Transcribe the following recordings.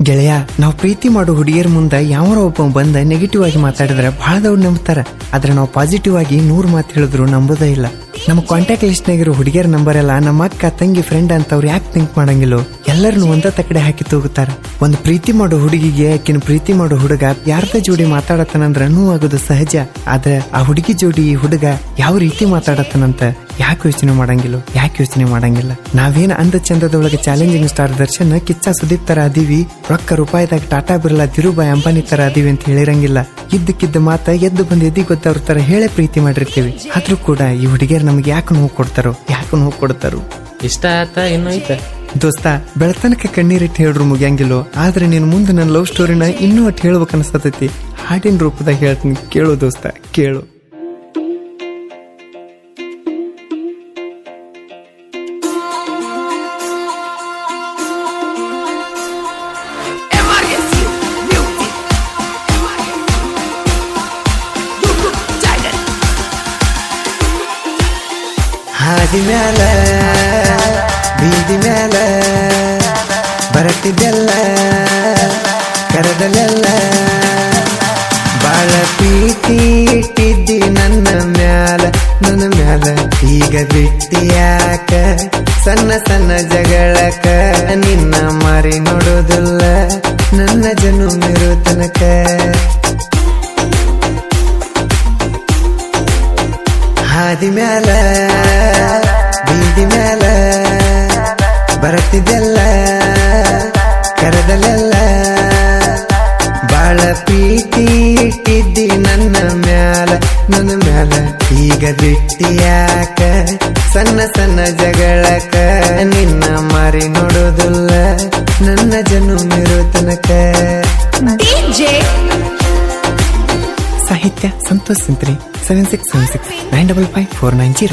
ಗೆಳೆಯ, ನಾವು ಪ್ರೀತಿ ಮಾಡೋ ಹುಡುಗಿಯರ ಮುಂದೆ ಯಾವರ ಒಬ್ಬ ಬಂದ ನೆಗೆಟಿವ್ ಆಗಿ ಮಾತಾಡಿದ್ರೆ ಬಹಳ ದೊಡ್ಡ ನಂಬ್ತಾರ. ಆದ್ರೆ ನಾವು ಪಾಸಿಟಿವ್ ಆಗಿ 100 ಮಾತು ಹೇಳಿದ್ರು ನಂಬೋದೇ ಇಲ್ಲ. ನಮ್ಮ ಕಾಂಟ್ಯಾಕ್ಟ್ ಲಿಸ್ಟ್ ನಾಗಿರೋ ಹುಡುಗಿಯರ ನಂಬರ್ ಎಲ್ಲ ನಮ್ಮ ಅಕ್ಕ, ತಂಗಿ, ಫ್ರೆಂಡ್ ಅಂತ ಅವ್ರು ಯಾಕೆ ಥಿಂಕ್ ಮಾಡಂಗಿಲ್ಲ? ಎಲ್ಲರನ್ನು ಒಂದ ಕಡೆ ಹಾಕಿ ತಗೋತಾರ. ಒಂದು ಪ್ರೀತಿ ಮಾಡೋ ಹುಡುಗಿಗೆ ಆಕಿನ ಪ್ರೀತಿ ಮಾಡೋ ಹುಡುಗ ಯಾರ್ದ ಜೋಡಿ ಮಾತಾಡತ್ತನಂದ್ರ ನೋವಾಗೋದು ಸಹಜ. ಆದ್ರೆ ಆ ಹುಡುಗಿ ಜೋಡಿ ಈ ಹುಡುಗ ಯಾವ ರೀತಿ ಮಾತಾಡತ್ತನಂತ ಯಾಕೆ ಯೋಚನೆ ಮಾಡಂಗಿಲ್ಲ. ನಾವೇನ್ ಅಂದ ಚಂದದೊಳಗೆ ಚಾಲೆಂಜಿಂಗ್ ಸ್ಟಾರ್ ದರ್ಶನ್, ಕಿಚ್ಚ, ಸುದೀಪ್ ತರ ಅದೀವಿ, ರೊಕ್ಕ ರೂಪಾಯಿದಾಗ ಟಾಟಾ ಬಿರ್ಲಾ, ಧಿರುಭಾಯ್ ಅಂಬಾನಿ ತರ ಅದೀವಿ ಅಂತ ಹೇಳಿರಂಗಿಲ್ಲ. ಇದ್ದಕ್ಕಿದ್ದ ಮಾತ ಎದ್ದು ಬಂದು ಎದಿ ಗೊತ್ತವ್ರ ತರ ಹೇಳೇ ಪ್ರೀತಿ ಮಾಡಿರ್ತೀವಿ. ಆದ್ರೂ ಕೂಡ ಈ ಹುಡುಗಿಯರು ನಮ್ಗೆ ಯಾಕೆ ನೋವು ಕೊಡ್ತಾರೋ ಇಷ್ಟ ಆತ ಇನ್ನೂ ಐತ ದೋಸ್ತ. ಬೆಳತನಕ ಕಣ್ಣೀರಿಟ್ಟು ಹೇಳ್ರು ಮುಗಿಯಂಗಿಲ್ಲೋ. ಆದ್ರೆ ನೀನು ಮುಂದೆ ನನ್ನ ಲವ್ ಸ್ಟೋರಿನ ಇನ್ನೂ ಅಟ್ ಹೇಳ್ಬೇಕು ಅನ್ಸತೈತಿ. ಹಾಡಿನ ರೂಪದಾಗ ಹೇಳ್ತೀನಿ, ಕೇಳು ದೋಸ್ತ, ಕೇಳು. ಹಾದಿ ಮ್ಯಾಲ ಬೀದಿ ಮ್ಯಾಲ ಬರಟ್ಟಿದ್ದೆಲ್ಲ ಕರದಲ್ಲೆಲ್ಲ ಬಾಳ ಪ್ರೀತಿ ಇಟ್ಟಿದ್ದಿ ನನ್ನ ಮ್ಯಾಲ ಈಗ ಬಿಟ್ಟಿಯಾಕ ಸಣ್ಣ ಸಣ್ಣ ಜಗಳಕ ನಿನ್ನ ಮಾರಿ ನೋಡೋದಿಲ್ಲ ನನ್ನ ಜನುಮಿರೋ ತನಕ. ಹಾದಿ ಮ್ಯಾಲ ಬೀದಿ ಮ್ಯಾಲ ಬರತ್ತಿದ್ದೆಲ್ಲ ಕರದಲ್ಲೆಲ್ಲ ಬಾಳ ಪ್ರೀತಿ ಇಟ್ಟಿದ್ದಿ ನನ್ನ ಮ್ಯಾಲ ಈಗ ಬಿಟ್ಟಿಯಾಕ ಸಣ್ಣ ಸಣ್ಣ ಜಗಳಕ ನಿನ್ನ ಮಾರಿ ನೋಡೋದಿಲ್ಲ ನನ್ನ ಜನುಮಿರೋ ತನಕ. ಸಾಹಿತ್ಯ ಸಂತೋಷ್ ಸಿಂತ್ರಿ 7676955490.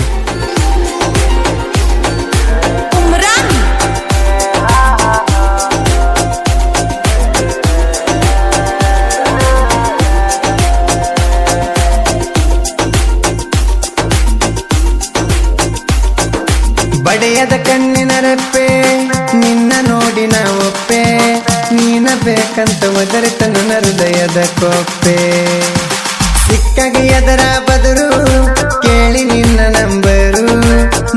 ಬಡೆಯದ ಕಣ್ಣಿನ ರೆಪ್ಪೆ ನಿನ್ನ ನೋಡಿ ನಾ ಒಪ್ಪೆ, ನೀನ ಬೇಕಂತ ಒದರಿತ ನನ್ನ ಹೃದಯದ ಕೊಪ್ಪೆ. ಸಿಕ್ಕಾಗ ಎದರ ಬದರು ಕೇಳಿ ನಿನ್ನ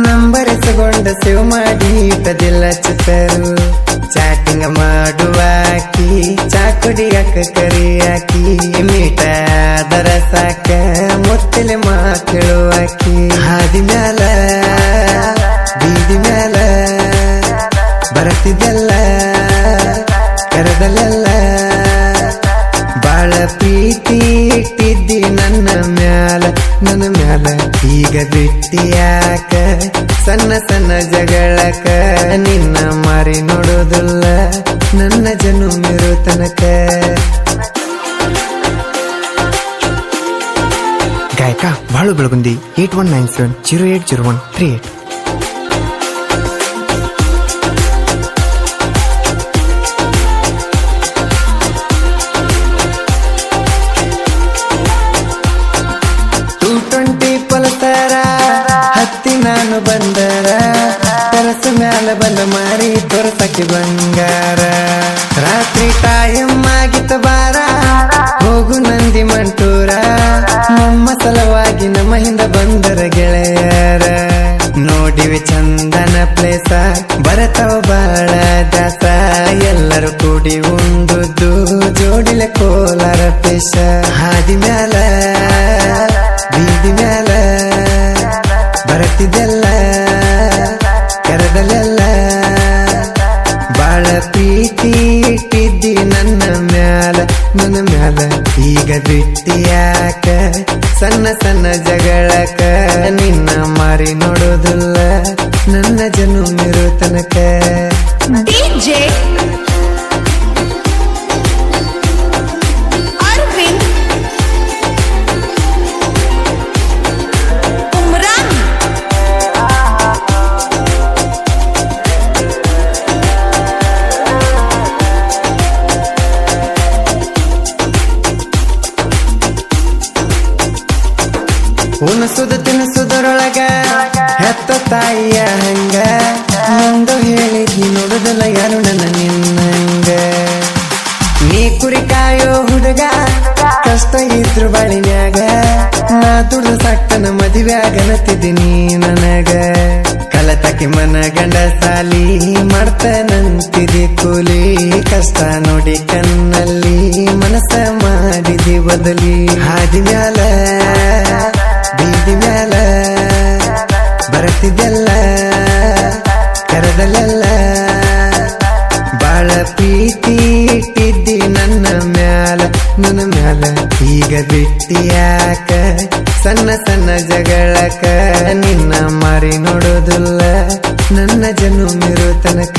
ನಂಬರ್ ಎಸಗೊಂಡ ಸೇವ್ ಮಾಡಿ ಇಟ್ಟದಿಲ್ಲ ಚಿತ್ತರು. ಚಾಟಿಂಗ್ ಮಾಡುವಾಕಿ ಚಾಕುಡಿಯಾಕ ಕರಿಯಾಕಿ ಮೀಟ ದರ ಸಾಕ ಮುತ್ತಲೆ ಮಾತೇಳುವಾಕಿ. ಹಾದಿ ಮ್ಯಾಲ ಬೀದಿ ಮ್ಯಾಲ ಬರತ್ತಿದ್ದೆಲ್ಲ ಕರದಲ್ಲೆಲ್ಲ ಬಾಳ ಪ್ರೀತಿ ಇಟ್ಟಿದ್ದಿ ನನ್ನ ಮ್ಯಾಲ ಈಗ ಬಿಟ್ಟಿಯಾಕ ಸಣ್ಣ ಸಣ್ಣ ಜಗಳಕ ನಿನ್ನ ಮಾರಿ ನೋಡೋದಿಲ್ಲ ನನ್ನ ಜನುಮಿರೋ ತನಕ. ಗಾಯಕ ಬಾಳು ಬೆಳಗುಂದಿ 8197080138. ಹತ್ತಿ ನಾನು ಬಂದರ ತರಸ ಮ್ಯಾಲ ಬಂದ ಮಾರಿ ತೋರ್ಸಕ್ಕೆ ಬಂಗಾರ. ರಾತ್ರಿ ಟೈಮ್ ಆಗಿತ್ತ ಬಾರ ಹೋಗು ನಂದಿ ಮಂಟೂರ, ನಮ್ಮ ಸಲವಾಗಿ ನಮ್ಮ ಹಿಂದ ಬಂದರ ಗೆಳೆಯರ. ನೋಡಿವಿ ಚಂದನ ಪ್ಲೇಸ ಬರತಾವ ಬಾಳ ದಾಸ, ಎಲ್ಲರೂ ಕೂಡಿ ಉಂಡುದು ಜೋಡಿಲೆ ಕೋಲಾರ ಪೇಶ. ಹಾದಿ ಮ್ಯಾಲ ಬೀದಿ ಮ್ಯಾಲ ಬರತ್ತಿದ್ದೆಲ್ಲ ಕರದಲ್ಲೆಲ್ಲ ಬಾಳ ಪ್ರೀತಿ ಇಟ್ಟಿದ್ದಿ ನನ್ನ ಮ್ಯಾಲ ಈಗ ಬಿಟ್ಟಿಯಾಕ ಸಣ್ಣ ಸಣ್ಣ ಜಗಳಕ ನಿನ್ನ ಮಾರಿ ನೋಡೋದಿಲ್ಲ ನನ್ನ ಜನುಮಿರೋ ತನಕ. ಉಣಸುದು ತಿನಿಸುದರೊಳಗ ಹೆತ್ತ ತಾಯಿಯ ಹಂಗ ಮುಂದೆ ಹೇಳಿದ್ನಿ ನೋಡುದಲ್ಲ ಯಾರು ನನ್ನ ನಿನ್ನ ಬಾಳಿನ್ಯಾಗ ನಾ ದುಡ್ದು ಸಾಕ್ತನ ಮದುವೆಯಾಗನತ್ತಿದ್ದೀನಿ ನನಗ ಕಲತಕಿ ಮನ ಗಂಡ ಸಾಲಿ ಮಾಡ್ತನಂತಿದಿ ಕೂಲಿ ಕಷ್ಟ ನೋಡಿ ಕಣ್ಣಲ್ಲಿ ಮನಸ್ಸ ಮಾಡಿದಿ ಬದಲಿ ಹಾದಿ ಮ್ಯಾಲ ಬೀದಿ ಮ್ಯಾಲ ಬರತಿದ್ದೆಲ್ಲ ಕರದಲ್ಲೆಲ್ಲ ಬಾಳ ಪ್ರೀತಿ ಇಟ್ಟಿದ್ದಿ ನನ್ನ ಮ್ಯಾಲ ಈಗ ಬಿಟ್ಟಿಯಾಕ ಸಣ್ಣ ಸಣ್ಣ ಜಗಳಕ ನಿನ್ನ ಮಾರಿ ನೋಡೋದಿಲ್ಲ ನನ್ನ ಜನುಮಿರೋ ತನಕ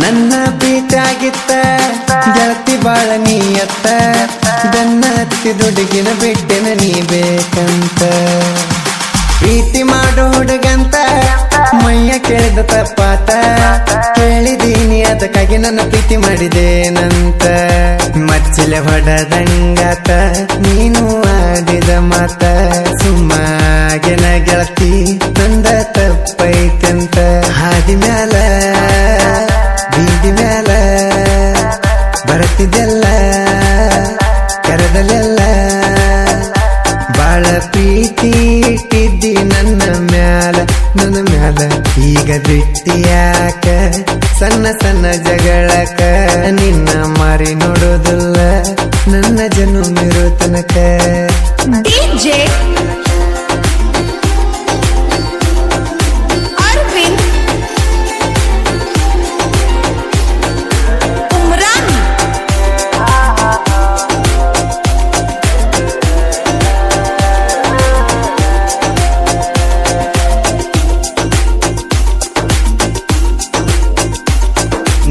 ನನ್ನ ಬೀಟಾಗಿತ್ತ ಗೆಳತಿ ಬಾಳ ನೀಯತ್ತ ಬೆನ್ನ ಹತ್ತಿ ದುಡುಗಿನ ಬಿಟ್ಟೆನ ನೀ ಬೇಕಂತ ಪ್ರೀತಿ ಮಾಡೋ ಹುಡುಗಂತ ಮೈಯ ಕೇಳಿದ ತಪ್ಪಾತ ಕೇಳಿದೀನಿ ಅದಕ್ಕಾಗಿ ನನ್ನ ಪ್ರೀತಿ ಮಾಡಿದೇನಂತ ಮಚ್ಚಲೆ ಹೊಡದಂಗಾತ ನೀನು ಆಡಿದ ಮಾತ ಸುಮ್ಮಾಗೆನ ಗೆಳತಿ ನಂದ ತಪ್ಪೈತಂತ ಹಾದಿ ಮ್ಯಾಲ ಬೀದಿ ಮ್ಯಾಲ ಬರತಿದ್ದೆಲ್ಲ ಕರದಲ್ಲೆಲ್ಲ ಬಾಳ ಪ್ರೀತಿ ಇಟ್ಟಿದ್ದಿ ನನ್ನ ಮ್ಯಾಲ ಈಗ ಬಿಟ್ಟಿಯಾಕ ಸಣ್ಣ ಸಣ್ಣ ಜಗಳಕ ನಿನ್ನ ಮಾರಿ ನೋಡೋದಿಲ್ಲ ನನ್ನ ಜನುಮಿರೋ ತನಕ DJ Arvind Umran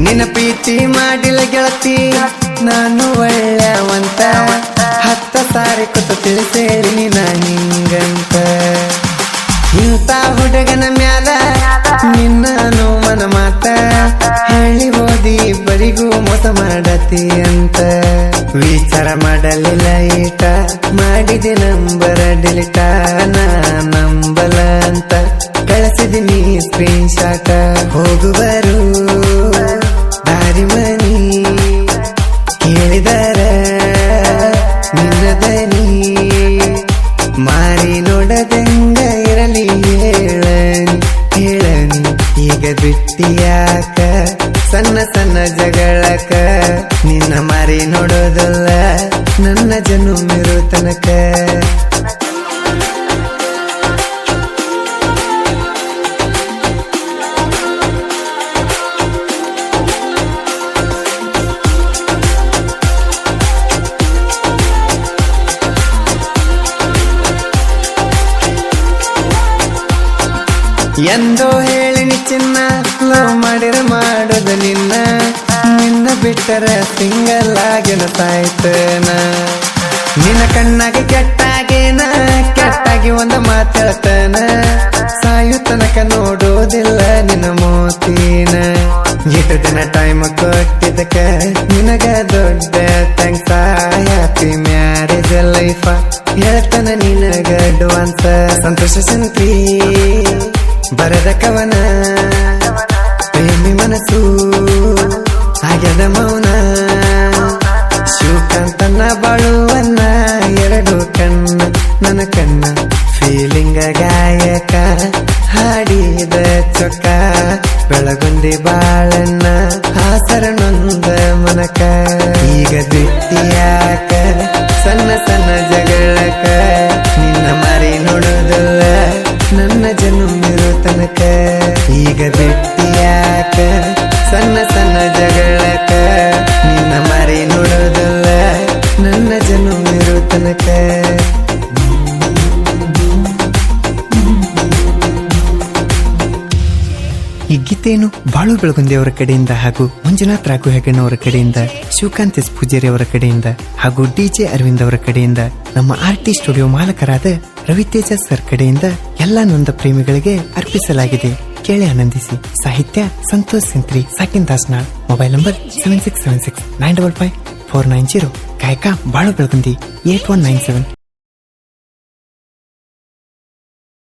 ನಿನ್ನ ಪ್ರೀತಿ ಮಾಡಿಲ್ಲ ಗೆಳತಿ ನಾನು ಒಳ್ಳೆವಂತ 10 ಸಾರಿ ಕೂತ ತಿಳಿಸೇಳಿ ನಿನ್ನ ಹಿಂಗಂತ ಇಂಥ ಹುಡುಗನ ಮ್ಯಾಲ ನಿನ್ನ ನೋಮನ ಮಾತ ಹೇಳಿ ಓದಿ ಬರಿಗೂ ಮೋಸ ಮಾಡತಿ ಅಂತ ವಿಚಾರ ಮಾಡಲಿಲ್ಲ ಈಟ ಮಾಡಿದೆ ನಂಬರ ಡಿಲಿಟ ನಾ ನಂಬಲ ಅಂತ ಕಳಿಸಿದಿನಿ ಸ್ಕ್ರೀನ್ ಶಾಟ ಹೋಗುವರು ದಾರಿ ಮನಿ ಕೇಳಿದರ ನಿನ್ನ ದನಿ ಮಾರಿ ನೋಡದಂಗ ಇರಲಿ ಹೇಳನಿ ಈಗ ಬಿಟ್ಟಿಯಾಕ ಸಣ್ಣ ಸಣ್ಣ ಜಗಳಕ ನಿನ್ನ ಮಾರಿ ನೋಡೋದಲ್ಲ ನನ್ನ ಜನುಮಿರೋ ತನಕ ಎಂದೋ ಹೇಳಿನಿ ಚಿನ್ನ ಲವ್ ಮಾಡಿರ ಮಾಡೋದು ನಿನ್ನ ಬಿಟ್ಟರ ಸಿಂಗಲ್ ಆಗಿನ ಸಾಯ್ತನ ನಿನ್ನ ಕಣ್ಣಾಗಿ ಕೆಟ್ಟಾಗಿ ಒಂದು ಮಾತಾಡ್ತನ ಸಾಯು ತನಕ ನೋಡೋದಿಲ್ಲ ನಿನ್ನ ಮೋತಿನ ಎಷ್ಟು ದಿನ ಟೈಮ್ ಕೊಟ್ಟಿದ್ದಕ್ಕ ನಿನಗ ದೊಡ್ಡ ಥ್ಯಾಂಕ್ಸ್ ಹ್ಯಾಪಿ ಮ್ಯಾರೇಜ್ ಲೈಫ್ ಹೇಳ್ತಾನ ನಿನಗ ಅಡ್ವಾನ್ಸ್ ಸಂತೋಷ ಸಂತ್ರಿ ಬರದ ಕವನ ಪ್ರೇಮಿ ಮನಸ್ಸು ಆಗ್ಯದ ಮೌನ ಶಿವಕಾಂತನ ಬಾಳುವನ್ನ 2 ಕಣ್ಣ ನನ್ನ ಕಣ್ಣ ಫೀಲಿಂಗ ಗಾಯಕ ಹಾಡಿದ ಚೊಕ್ಕ ಬೆಳಗುಂದಿ ಬಾಳನ್ನ ಹಾಸರನೊಂದ ಮನಕ ಈಗ ಬಿಟ್ಟಿಯಾಕ ಸಣ್ಣ ಸಣ್ಣ ಜಗಳಕ ನಿನ್ನ ಮಾರಿ ನೋಡೋದಲ್ಲ ನನ್ನ ಜನುಮಿರೋ ತನಕ ಈಗ ಬಿಟ್ಟಿಯಾಕ ಸಣ್ಣ ಸಣ್ಣ ಜಗಳಕ ನಿನ್ನ ಮಾರಿ ನೋಡೋದಲ್ಲ ನನ್ನ ಜನುಮಿರೋ ತನಕ ಈ ಗೀತೆಯನ್ನು ಬಾಳು ಬೆಳಗುಂದಿಯವರ ಕಡೆಯಿಂದ ಹಾಗೂ ಮಂಜುನಾಥ್ ರಾಘು ಹೆಗಣ್ಣವರ ಕಡೆಯಿಂದ ಶಿವಕಾಂತ್ ಎಸ್ ಪೂಜಾರಿ ಅವರ ಕಡೆಯಿಂದ ಹಾಗೂ DJ ಅರವಿಂದ್ ಅವರ ಕಡೆಯಿಂದ ನಮ್ಮ RT ಸ್ಟುಡಿಯೋ ಮಾಲಕರಾದ ರವಿತೇಜ ಸರ್ ಕಡೆಯಿಂದ ಎಲ್ಲ ನೊಂದ ಪ್ರೇಮಿಗಳಿಗೆ ಅರ್ಪಿಸಲಾಗಿದೆ. ಕೇಳಿ ಆನಂದಿಸಿ. ಸಾಹಿತ್ಯ ಸಂತೋಷ್ ಸಿಂತ್ರಿ, ಸಾಕಿನ್ ದಾಸ್ನಾಳ್. Mobile number 7676 955 490. ಗಾಯಕ ಬಾಳು ಬೆಳಗುಂದಿ 8197.